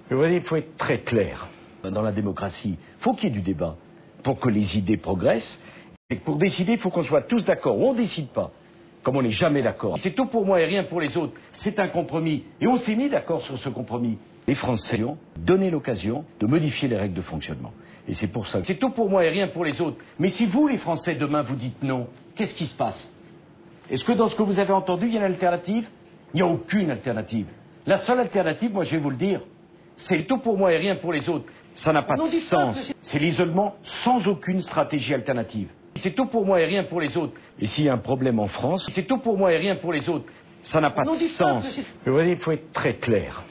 Je veux dire, il faut être très clair. Dans la démocratie, il faut qu'il y ait du débat pour que les idées progressent. Et pour décider, il faut qu'on soit tous d'accord. Ou on ne décide pas, comme on n'est jamais d'accord. C'est tout pour moi et rien pour les autres. C'est un compromis. Et on s'est mis d'accord sur ce compromis. Les Français ont donné l'occasion de modifier les règles de fonctionnement. Et c'est pour ça que c'est tout pour moi et rien pour les autres. Mais si vous, les Français, demain, vous dites non, qu'est-ce qui se passe? Est-ce que dans ce que vous avez entendu, il y a une alternative? Il n'y a aucune alternative. La seule alternative, moi je vais vous le dire, c'est tout pour moi et rien pour les autres. Ça n'a pas de sens. C'est l'isolement sans aucune stratégie alternative. C'est tout pour moi et rien pour les autres. Et s'il y a un problème en France, c'est tout pour moi et rien pour les autres. Ça n'a pas de sens. Je veux dire, il faut être très clair.